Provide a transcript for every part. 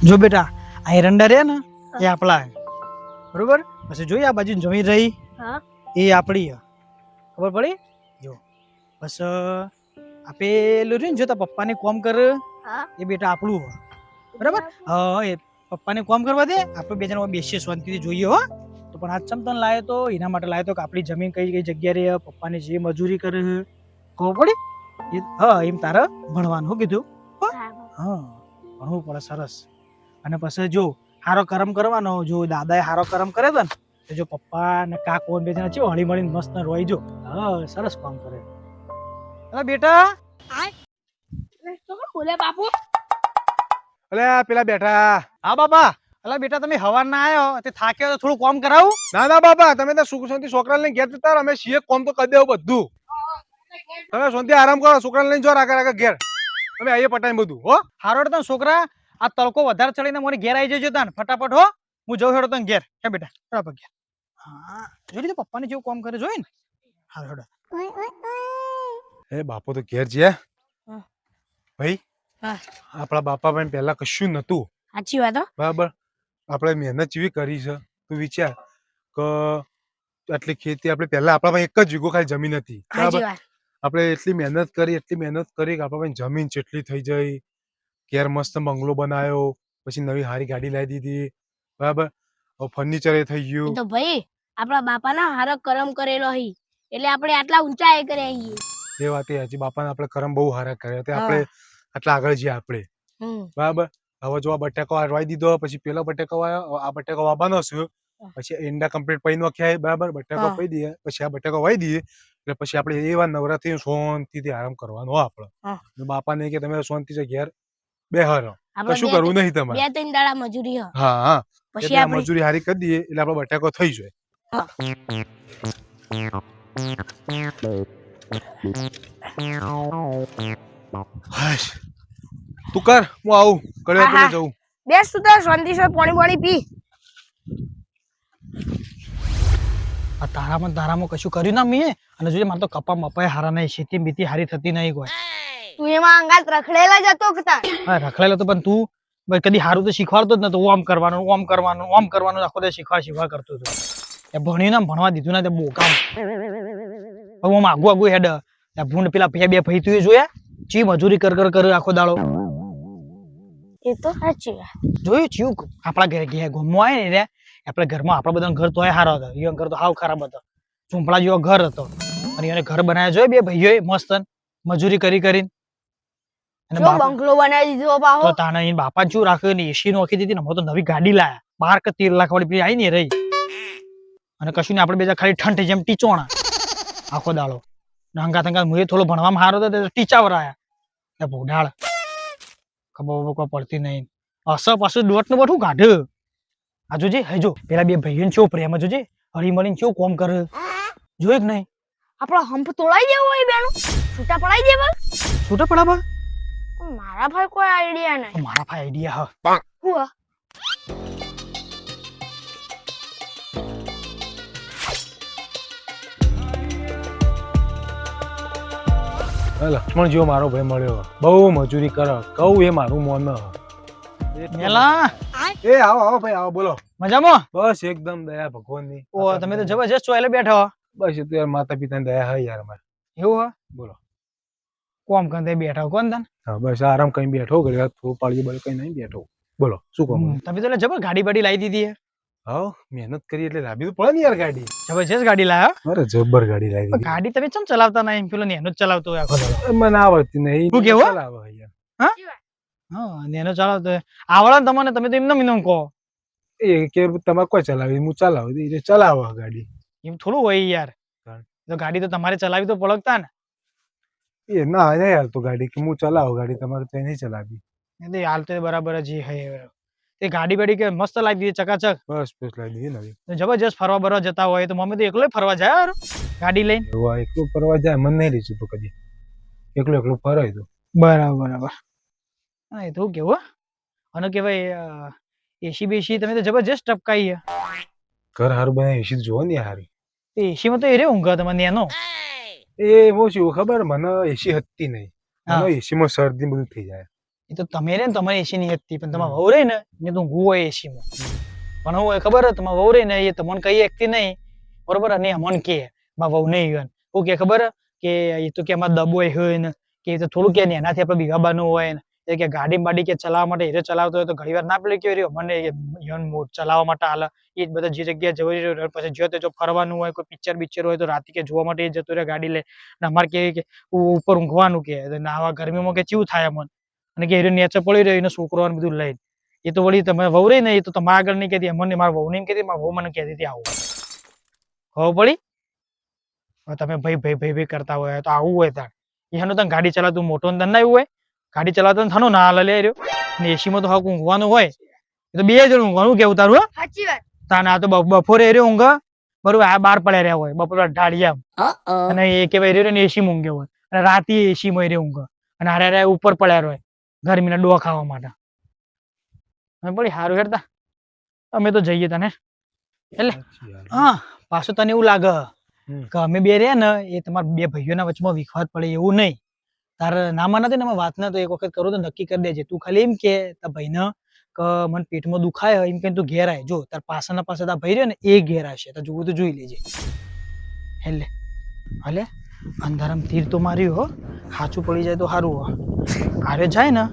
જો બેટા આ એરંડા રે ને એ આપણા બરોબર પછી જોઈ આ બાજુ જમીન રહી હા એ આપણી ખબર પડી જો બસ આ પેલું રહ્યું ને જો તાર પપ્પાને કોમ કર હા એ બેટા આપણું હે. બરાબર હા એ પપ્પાને કોમ કરવા દે આપણે બે જણા બેસીએ શાંતિથી જોઈએ હો તો પણ આજ ચમતન લાયો તો એના માટે લાયો તો કે આપણી જમીન કઈ કઈ જગ્યા રે પપ્પાને જે મજૂરી કરે છે ખબર પડી હા એમ તારે ભણવાનું શું કીધું હા ભણવું પડે સરસ અને પછી જો હારો કરમ કરવાનો જો દાદાએ હારો કરમ કરે તો ને તો જો પપ્પા ને કાકો બે જણા છે હળી મળીને મસ્ત રોઈ જો હા સરસ કામ કરે અલા બેટા બોલે બાપુ અલે પેલા બેઠા. હા બાપા અલા બેટા તમે હવાર ના આયો તે થાક્યો તો થોડું કામ કરાવું ના ના બાપા તમે તો સુખ શાંતિ છોકરા લઈને ઘેર જતા રહો. અમે છીએ કોમ તો કરી દેવું બધું. તમે શાંતિ આરામ કરો છોકરા લઈને જો આગળ આગળ ઘેર તમે આઈએ પટાઈ બધું હો. હારો હેડો તને છોકરા આ તડકો વધારે ચડીને મને ઘેર આવી જજો તાન ફટાફટ હો હું જઉં હેડો તને ઘેર હે બેટા ફટાફટ ઘેર હા જોઈ લીધું પપ્પાને જેવું કામ કરે જોઈ ને હારો હેડો એ બાપો તો ઘેર છે હા. ભાઈ હા. આપણા બાપા ભાઈ પહેલા કશું નતું સાચી વાત હો બરાબર. આપણે મહેનત જેવી કરી છે તું વિચાર કે આટલી ખેતી આપણે પહેલા આપણા પાસે એક જ વીઘો ખાલી જમીન હતી બરાબર. સાચી વાત આપણે એટલી મહેનત કરી કે આપણા પાસે જમીન જેટલી થઈ જઈ ઘેર મસ્ત બંગલો બનાવ્યો પછી નવી હારી ગાડી લાવી દીધી બરાબર. ફર્નિચર એ થઈ એ ગયું. તો ભાઈ આપણા બાપાના હારો કરમ કરેલો હી એટલે આપણે આટલા ઊંચા એ કરે છીએ એ વાત એ હજી બાપાને આપણે કરમ બહુ હારા કર્યા તે હા. આપણે આટલા આગળ જઈએ આપણે હમ બરાબર. હવે જો આ બટાકો વાવી દીધો પછી પેલો બટાકો વાવ્યો આ બટાકો વાવવાનો છે પછી ઈંડા કમ્પ્લીટ પૈ નો ખ્યાય બરાબર બટાકો હા. પૈ દઈએ પછી આ બટાકો વાવી દઈએ એટલે પછી આપણે એવા નવરાત્રી શાંતિથી આરામ કરવાનો આપણો હા. બાપાને કે તમે શાંતિથી ઘેર બેહારો આપણે કશું કરવું નહીં તમારે. બે ત્રણ દાડા મજૂરી હ હા હા પછી એટલે આ આપણે મજૂરી હારી કરી દઈએ એટલે આપણો બટાકો થઈ જાય. હા. હાશ. તું કર હું આવું કડે હા, હા. જવું. બેસ તું તો શાંતિ સે પાણી પી આ તારામાં કશું કર્યું ના મેં અને જોઈએ મારે તો કપા મપાય હારા નહીં ખેતી બીતી હારી થતી નહીં કોઈ તું એમાં અંગાત રખડેલા જતો કતા હા રખડેલો તો પણ તું ભાઈ કદી હારું તો શીખવાડતો જ નતો ઓમ કરવાનું આખો દે શીખવા કરતો હતો એ ભણ્યું ને ભણવા દીધું ને તે બહુ કામ હવે હું આગુ હેડ ભૂંડ પેલા બે ભાઈ તું જોયા ચી મજૂરી કર આખો દાડો એ તો સાચી વાત જોયું ચિયું આપણા ઘર ગમવા આવે ને રે આપણા ઘરમાં આપણા બધા ઘર તો હારો હતો એ ઘર તો હાવ ખરાબ હતો ઝૂંપડા જેવો ઘર હતો અને એને ઘર બનાવ્યા જોઈએ બે ભાઈઓએ મસ્ત મજૂરી કરીને અને જો બંગલો બનાવી દીધો બાહો તો તાને એને બાપા શું રાખ્યું ને એસી નોખી દીધી ને અમે તો નવી ગાડી લાયા 12 કે 13 લાખ વાળી પેલી આવી ને રહી અને કશું ને આપણે બેજા ખાલી ઠંડ જેમ ટીચોણા આખો દાડો હંગા મુએ થોડો ભણવામાં હારો હતો ટીચાવર આયા ભોડાળ ખબર પડતી નહીં પાછું દોટ નું બધું કાઢ્યું આ જોજે હજો પેલા બે ભાઈઓ ચો પ્રેમ જોજે હળી મળીને ચો કોમ કરે જોયું કે નહીં આપણો હંપ તોડાઈ દેવો હોય બેનું છૂટા પડાઈ દેવા છૂટા પડા મારા ભાઈ કોઈ આઈડિયા નહીં મારા ભાઈ આઈડિયા હ હું લક્ષ્મણ જેવો મારો ભાઈ મળ્યો બહુ મજૂરી કરે કહું એ મારું મોન મેલા એ આવો આવો ભાઈ આવો બોલો મજામાં બસ એકદમ દયા ભગવાનની ઓ તમે તો જબરજસ્ત ચોયલે બેઠો બસ એ તો યાર માતા પિતાની દયા હે યાર અમારે એવું હ બોલો કોમ કરતે બેઠો કોણ તને હા બસ આરામ કઈ બેઠો ઘડી વાર થોડું પાળ્યું બળ કઈ નહીં બેઠો બોલો શું કહું તમે તો જબર ગાડી બાડી લાવી દીધી હે હા મહેનત કરી એટલે લાવી તો પડે ને યાર ગાડી જબરજસ્ત ગાડી લાવ્યો અરે જબ્બર ગાડી લાવી દીધી ગાડી તમે ચમ ચલાવતા નહીં પેલો નેનો જ ચલાવતો હોય આખો દાડો મને આવડતી નહીં શું કેવું? ચલાવે યાર હા નેનો ચલાવતો હોય આવડે ને તમને તમે તો એમને કહો એ કે તમારે કોઈ ચલાવી હું ચલાવું એ ચલાવો ગાડી એમ થોડું હોય યાર તો ગાડી તો તમારે ચલાવી તો પડકતા ને એ ના નહીં યાર તો ગાડી કે હું ચલાવો ગાડી તમારે તો નહીં ચલાવી એટલે હાલ તો બરાબર જ હે તે ગાડી બાડી કે મસ્ત લાવી દીધી ચકાચક બસ બસ લાવી દીધી નવી જબરજસ્ત ફરવા બરવા જતા હોય તો મમ્મી તો એકલો ફરવા જાય યાર ગાડી લઈને એવા એકલું ફરવા જાય મને નહીં રીચું તો કદી એકલું ફરાય તો બરાબર હા એ તો કેવું અને કે ભાઈ એસી બેસી તમે તો જબરજસ્ત ટપકાઈ હે ઘર હારું બનાવી એસી જોવો ને હારી એસી માં તો એ રે ઊંઘા તમે નેનો એ બહુ શું ખબર મને એસી હતી નહીં મને એસી માં શરદી બધું થઈ જાય એ તો તમે રે ને તમારી એસી ની હતી પણ તમારે વહુ રહી ને એને તો ઊંઘવું હોય એસી માં પણ હું ખબર હે તમારે વહુ રહી ને એ તમને કઈ એકતી નહીં બરોબર અને અમને કે મારા વહુ નહીં હોય હું કે ખબર કે એ તો કે અમારે દબો હોય ને કે એ તો થોડું કે ને એનાથી આપણે બીગાબાનું હોય ને એ કે ગાડી બાડી કે ચલાવવા માટે હીરો ચલાવતો હોય તો ઘણી વાર ના પેલું કેવું રહ્યું મને ચલાવવા માટે હાલ એ જ બધા જે જગ્યાએ જવું રહ્યું પછી જો તો જો ફરવાનું હોય કોઈ પિક્ચર હોય તો રાતે કે જોવા માટે એ જતો રહે ગાડી લે અને અમારે કે ઉપર ઊંઘવાનું કે આવા ગરમીમાં કે કેવું થાય અમને અને કે હીરો નેચર પડી રહ્યો એને છોકરો બધું લઈને એ તો વળી તમે વહુ રહી ને એ તો તમારા આગળ નહીં કહેતી અમને મારા વહુ નહીં કહેતી મારા વહુ મને કહેતી હતી આવું ખબર પડી તમે ભાઈ કરતા હોય તો આવું હોય તાર એનું તને ગાડી ચલાવતું મોટો તને ના એવું હોય ગાડી ચલાવતો થાનો ના હાલ લે રહ્યો ને એસીમાં તો હાક ઊંઘવાનું હોય એ તો બે જણ ઊંઘવાનું કેવું તારું સાચી વાત તાને આ તો બપોરે રહ્યો ઊંઘ બરોબર આ બહાર પડ્યા રહ્યા હોય બપોર ઢાળિયા અને એ કેવાય રહ્યો ને એસી ઊંઘે હોય અને રાતે એસી માં રહ્યો ઊંઘ અને હારે ઉપર પડ્યા હોય ગરમીના ડોહ ખાવા માટે પડી સારું હેડતા અમે તો જઈએ તને એટલે હા પાછું તને એવું લાગે કે અમે બે રહ્યા ને એ તમારા બે ભાઈઓના વચમાં વિખવાદ પડે એવું નહીં તારે નામાં નથી ને વાત ના તો એક વખત કરું તો નક્કી કરી દેજે તું ખાલી એમ કે તાર ભાઈને કે મને પેટમાં દુખાય એમ કઈ તું ઘેર આય જો તાર પાછળના પાસે તાર ભાઈ રહ્યો ને એ ઘેર આવશે તો જોવું તો જોઈ લેજે એટલે હલે અંધારામ તીર તો માર્યું હો સાચું પડી જાય તો સારું હો હારે જાય ને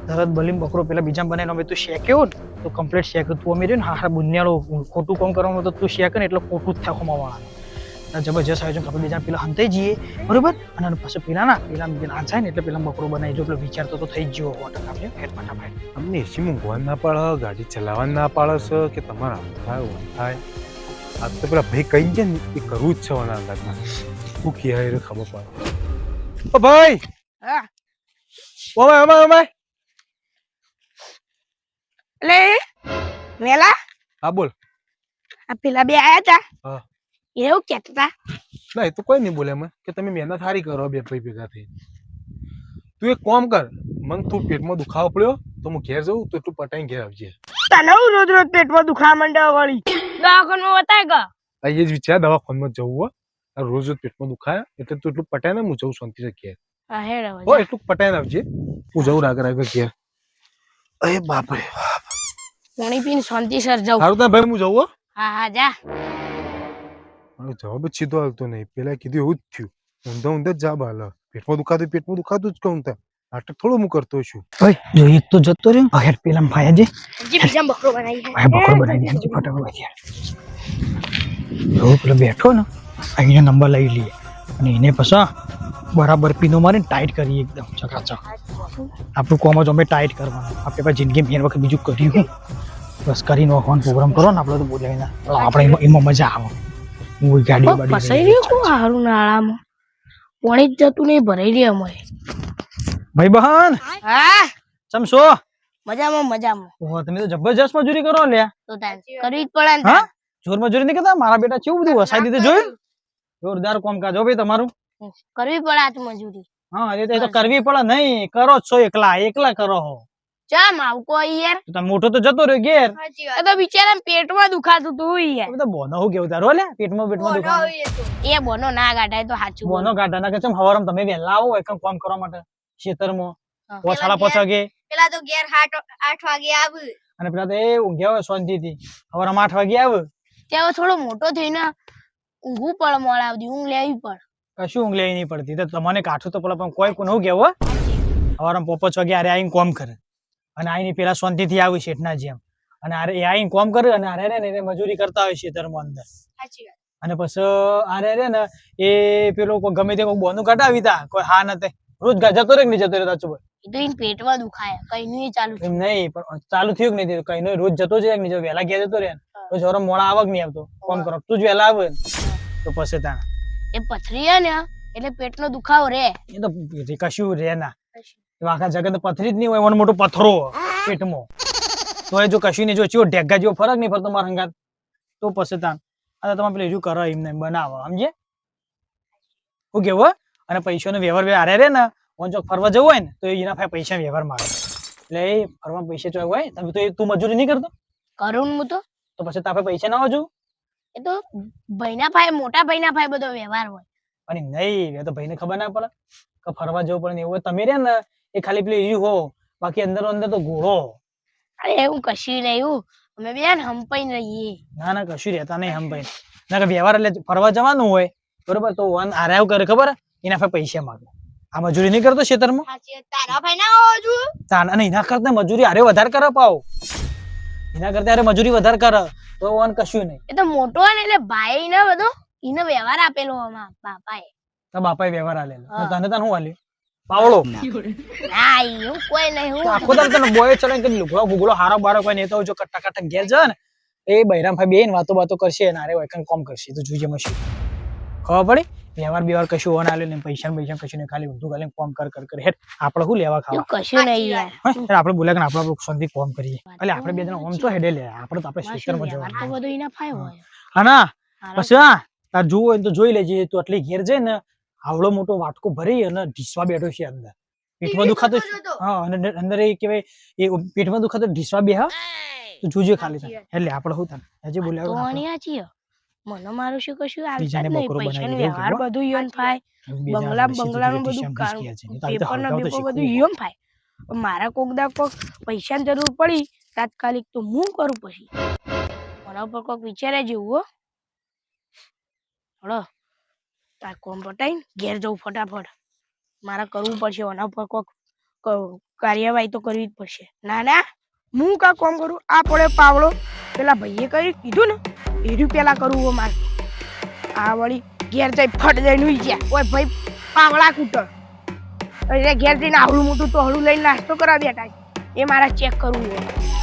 તરત બલીમ બકરો પેલા બીજા બનાવીને અમે તું શેક્યો ને તો કમ્પ્લીટ શેક તું અમે રહ્યું ને હા બુનિયાળો ખોટું કામ કરવાનું તો તું શેક ને એટલે ખોટું જ થાય ખોમાવાળા જબરજસ્ત આયોજન આપણે બીજા પેલા હંતાઈ જઈએ બરોબર અને પાછું પેલા ના જાય ને એટલે પેલા બકરો બનાવી જો પેલો વિચારતો તો થઈ જ ગયો વોટર આપણે હેડ ફટાફટ અમને એસી ઊંઘવા ના પાડે ગાડી ચલાવવા ના પાડે છે કે તમારે આમ થાય ઓમ થાય આ તો પેલા ભાઈ કઈ ગયા ને એ કરવું જ છે આના અંદાજમાં શું કહે ખબર પડે ઓ ભાઈ હા ઓમાય એટલે વેલા હા બોલ આ પેલા બે આયા તા હા એવું કેતા તા ના એ તો કોઈ નહીં બોલે એમાં કે તમે મહેનત સારી કરો બે ભાઈ ભેગા થઈ તું એક કામ કર મને તું પેટમાં દુખાવો પડ્યો તો હું ઘેર જઉં તો એટલું પટાઈને ઘેર આવજે તને રોજ રોજ પેટમાં દુખા માંડ્યા વળી દવાખાનામાં બતાય કા આ એ જ વિચાર દવાખાનામાં જવું હો રોજ રોજ પેટમાં દુખાય એટલે તું એટલું પટાય ને હું જઉં શાંતિથી ઘેર હા હેડ હો એટલું પટાઈને આવજે હું જઉં આગળ ઘેર અરે બાપરે પાણી પીને શાંતિ સર જાઉં સારું તા ભાઈ હું જઉં હો હા હા જા મારો જવાબ જ સીધો આવતો નહીં પેલા કીધું એવું જ થયું ઊંધા જ જવાબ હાલ પેટમાં દુખાતું જ કહું તા નાટક થોડું હું કરતો છું જો એક તો જતો રહ્યો હેડ પેલા ભાઈ જે હજી બીજા બકરો બનાવી ભાઈ બકરો બનાવી દે ફટાફટ જો પેલો બેઠો ને અહીંયા નંબર લઈ લઈએ અને એને પછી બરાબર પીનો મારીને ટાઈટ કરીએ એકદમ ચકાચક આપણું કોમ જ અમે ટાઈટ કરવાનું આપણે પછી જિંદગી મેં વખત બીજું કર્યું બસ કરી નાખવાનો પ્રોગ્રામ કરો ને આપણે તો બોલાવી ના આપણે એમાં મજા આવે હું ગાડી બાડી ફસાઈ રહ્યું કોણ હારું નાળામાં પાણી જ જતું નહીં ભરાઈ રહ્યા અમારે ભાઈ બહન હા ચમશો મજામાં ઓહો તમે તો જબરજસ્ત મજૂરી કરો લ્યા તો તાન કરવી જ પડે ને હા જોર મજૂરી નહીં કરતા મારા બેટા કેવું બધું વસાઈ દીધું જોયું જોરદાર કામકાજ હો ભાઈ તમારું કરવી પડે આ તો મજૂરી હા એ તો કરવી પડે નહીં કરો જ છો એકલા કરો હો ચમ આવું કોઈ યાર તમે મોટો તો જતો રહ્યો ઘેર એ તો બિચારા પેટમાં દુખાતું તું યાર તમે તો બોનો હું કેવું તારો લે પેટમાં દુખાય એ બોનો ના ગાઢાય તો સાચું બોનો કાઢા ના કે ચમ હવારમ તમે વહેલા આવો એકમ કામ કરવા માટે ખેતરમાં હા. 5:30 વાગે પેલા તો ઘેર 8 વાગે આવે અને પેલા તો એ ઊંઘ્યા હોય શાંતિથી હવારમાં 8 વાગે આવે ત્યાં થોડો મોટો થઈને ઊંઘવું પડે મોડા સુધી ઊંઘ લેવી પડે કશું ઊંઘ લેવી નહીં પડતી તો તમને કાઠું તો પેલા પણ કોઈ કોને હું કેવું હવારમાં 5 વાગે આરે આવીને કોમ કરે અને આઈને પેલા શાંતિથી આવી શેઠના જેમ અને આરે એ આઈને કોમ કરે અને આરે રે ને એને મજૂરી કરતા હોય ખેતરમાં અંદર સાચી વાત અને પછી આરે રે ને એ પેલો કોઈ ગમે તે કોઈ બોનું કટાવી તા કોઈ હા નતે રોજ જતો રે કે નહીં જતો રે સાચું બોલ એ તો એને પેટમાં દુખાય કઈ નું ચાલુ એમ નહીં પણ ચાલુ થયું કે નહીં કઈ રોજ જતો છે કે નહીં વહેલા ઘેર જતો રે રોજ હવારે મોડા આવક નહીં આવતો કોમ કરો તું જ વહેલા આવે તો પછી તાણ એ પથરી હે ને એટલે પેટનો દુખાવો રે એ તો કશું રે ના આખા જગત પથરી જ નહીં હોય એનો મોટો પથરો પેટમાં તો એ જો કશું નહીં જો ચિયો ઢેગા જેવો ફરક નહીં પડતો મારા હંગાત તો પછી તાણ આ તમે પેલું હજુ કરો એમને બનાવો સમજે શું કેવું અને પૈસાનો વ્યવહાર હારે રે ને ઓન ચોક ફરવા જવું હોય ને તો એના પાસે પૈસા વ્યવહાર માંગે એટલે એ ફરવા પૈસા ચોક હોય તમે તો તું મજૂરી નહીં કરતો કરું હું તો પછી તાપે પૈસા ના હોજો એ તો ભાઈના ભાઈ મોટા ભાઈના ભાઈ બધો વ્યવહાર હોય અને નહીં એ તો ભાઈને ખબર ના પડે કે ફરવા જવું પડે ને એવું તમે રે ને એ ખાલી પેલી હો બાકી અંદર તો ઘોડો. અરે એવું કશું નહીં એવું અમે બે હંપાઈને રહીએ. ના ના કશું રહેતા નહીં હમ ભાઈ. ના કે વ્યવહાર એટલે ફરવા જવાનું હોય બરોબર તો વન આરાવ કરે ખબર એના પર પૈસા માંગે. આ મજૂરી નહીં કરતો ખેતરમાં તારા ભાઈ ના હોવા જોઈએ. તાન અને એના કરતા મજૂરી આરે વધારે કરે પાવ. એના કરતા આરે મજૂરી વધારે કરે તો વન કશું નહીં. એ તો મોટો હોય ને એટલે ભાઈ ને બધો એને વ્યવહાર આપેલો અમારા બાપાએ. તો બાપાએ વ્યવહાર આલેલો હા. તને તને શું આલ્યું પાવડો. ના એવું કોઈ નહીં તો હું આખો દાડો તને બોય ચલે કે લુગડો ગુગડો હારો બારો કોઈ નહીં તો જો કટ્ટા કટ્ટા ઘેર જાય ને એ બૈરામભાઈ બેન વાતો કરશે અને આરે વૈકન કોમ કરશે તો જોઈએ મશી ખબર પડી વ્યવહાર કશું ઓન આલ્યો ને પૈસા કશું નહીં ખાલી ઊંધું ખાલી કોમ કર હેડ આપણે શું લેવા ખાવા એવું કશું નહીં યાર. હેડ આપણે બોલ્યા કે આપણે શાંતિ કોમ કરીએ એટલે આપણે બે જણા ઓમ તો હેડે લે આપણે તો આપણે ખેતરમાં વ્યવહાર તો જવાનું બધું એના ફાય હોય. હા ના હારા પછી હા તાર જોવું હોય તો જોઈ લેજે તું આટલી ઘેર જઈ ને આવડો મોટો વાટકો ભરી અને ઢીસવા બેઠો છે અંદર પેટમાં દુખાતો હા અને અંદર એ કહેવાય એ પેટમાં દુખાતો ઢીસવા બે હા તો જોજે ખાલી તને એટલે આપણે શું તને હજી તો બોલ્યા આની આચી હે. મને મારું શું કશું આવતા જ બીજાને નહીં. બકરો પૈસાનો બનાવી વ્યવહાર દેવું બધું ઈયોન થાય. બંગલાનું બધું પેપર ના પેપર બધું ઈયોન થાય. પણ મારા કોક દા કોક પૈસાની જરૂર પડી તાત્કાલિક તો હું કરું પછી મારા ઉપર કોક વિચારે જેવું હો. હળો તાર કોમ પટાઈને ઘેર જવું ફટાફટ. મારે કરવું પડશે એના ઉપર કોક કાર્યવાહી તો કરવી જ પડશે. ના ના હું કા કોમ કરું આ પડે પાવડો પેલા ભાઈએ કીધું ને એર્યું પેલા કરવું હોય મારે. આ વળી ઘેર જઈ ફટ જઈને હુઈ ગયા ઓય ભાઈ પાવડા કૂટર એટલે ઘેર જઈને આવડું મોટું તોહડું લઈને નાસ્તો કરવા બેઠા છે. એ મારે ચેક કરવું હોય.